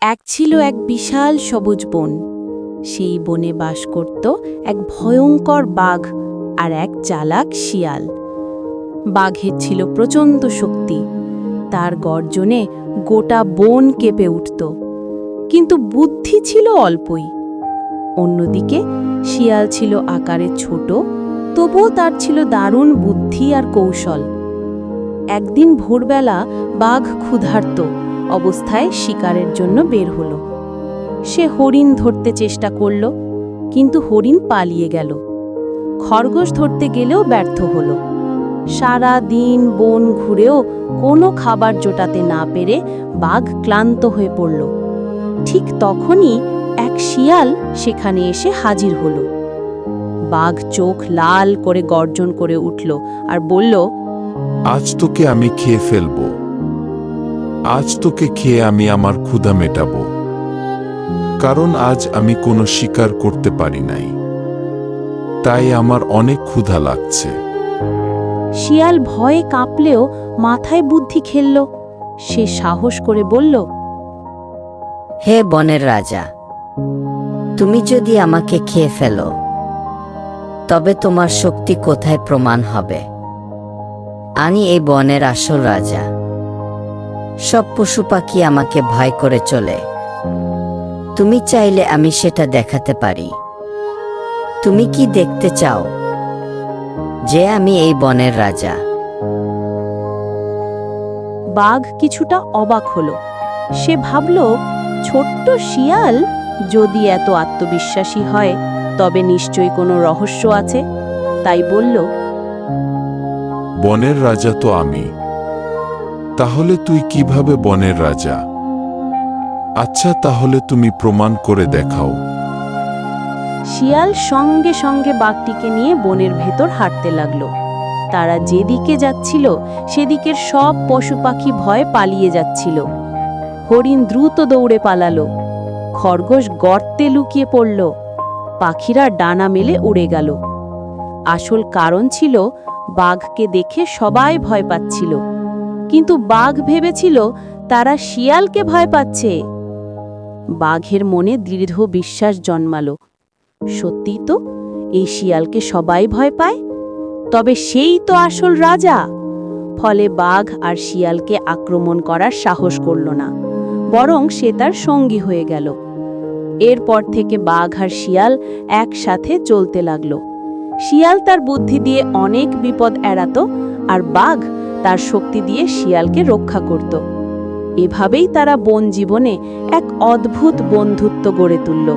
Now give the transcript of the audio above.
এক ছিল এক বিশাল সবুজ বন। সেই বনে বাস করত এক ভয়ঙ্কর বাঘ আর এক চালাক শিয়াল। বাঘের ছিল প্রচণ্ড শক্তি, তার গর্জনে গোটা বন কেঁপে উঠত, কিন্তু বুদ্ধি ছিল অল্পই। অন্যদিকে শিয়াল ছিল আকারে ছোট, তবুও তার ছিল দারুণ বুদ্ধি আর কৌশল। একদিন ভোরবেলা বাঘ ক্ষুধার্ত অবস্থায় শিকারের জন্য বের হলো। সে হরিণ ধরতে চেষ্টা করল, কিন্তু হরিণ পালিয়ে গেল। খরগোশ ধরতে গেলেও ব্যর্থ হলো। সারা দিন বন ঘুরেও কোনো খাবার জোটাতে না পেরে বাঘ ক্লান্ত হয়ে পড়ল। ঠিক তখনই এক শিয়াল সেখানে এসে হাজির হলো। বাঘ চোখ লাল করে গর্জন করে উঠল আর বলল, আজ তোকে আমি খেয়ে ফেলব। আজ তোকে খেয়ে আমি আমার ক্ষুধা মেটাবো, কারণ আজ আমি কোনো শিকার করতে পারি নাই, তাই আমার অনেক ক্ষুধা লাগছে। শিয়াল ভয়ে কাঁপলেও মাথায় বুদ্ধি খেলল। সে সাহস করে বলল, হে বনের রাজা, তুমি যদি আমাকে খেয়ে ফেলো, তবে তোমার শক্তি কোথায় প্রমাণ হবে? আমি এই বনের আসল রাজা। সব পশু পাখি আমাকে ভয় করে চলে। তুমি চাইলে আমি সেটা দেখাতে পারি। তুমি কি দেখতে চাও যে আমি এই বনের রাজা? বাঘ কিছুটা অবাক হলো। সে ভাবল, ছোট্ট শিয়াল যদি এত আত্মবিশ্বাসী হয়, তবে নিশ্চয়ই কোনো রহস্য আছে। তাই বলল, বনের রাজা তো আমি, তাহলে তুই কিভাবে বনের রাজা? আচ্ছা, তাহলে তুমি প্রমাণ করে দেখাও। শিয়াল সঙ্গে সঙ্গে বাঘটিকে নিয়ে বনের ভেতর হাঁটতে লাগলো। তারা যেদিকে যাচ্ছিল সেদিকের সব পশু পাখি ভয়ে পালিয়ে যাচ্ছিল। হরিণ দ্রুত দৌড়ে পালালো, খরগোশ গর্তে লুকিয়ে পড়ল, পাখিরা ডানা মেলে উড়ে গেল। আসল কারণ ছিল, বাঘকে দেখে সবাই ভয় পাচ্ছিল, কিন্তু বাঘ ভেবেছিল তারা শিয়ালকে ভয় পাচ্ছে। বাঘের মনে দৃঢ় বিশ্বাস জন্মালো, সত্যি তো, এই শিয়ালকে সবাই ভয় পায়, তবে সেই তো আসল রাজা। ফলে বাঘ আর শিয়ালকে আক্রমণ করার সাহস করল না, বরং সে তার সঙ্গী হয়ে গেল। এরপর থেকে বাঘ আর শিয়াল একসাথে চলতে লাগলো। শিয়াল তার বুদ্ধি দিয়ে অনেক বিপদ এড়াতো, আর বাঘ তার শক্তি দিয়ে শিয়ালকে রক্ষা করত। এভাবেই তারা বন জীবনে এক অদ্ভুত বন্ধুত্ব গড়ে তুলল।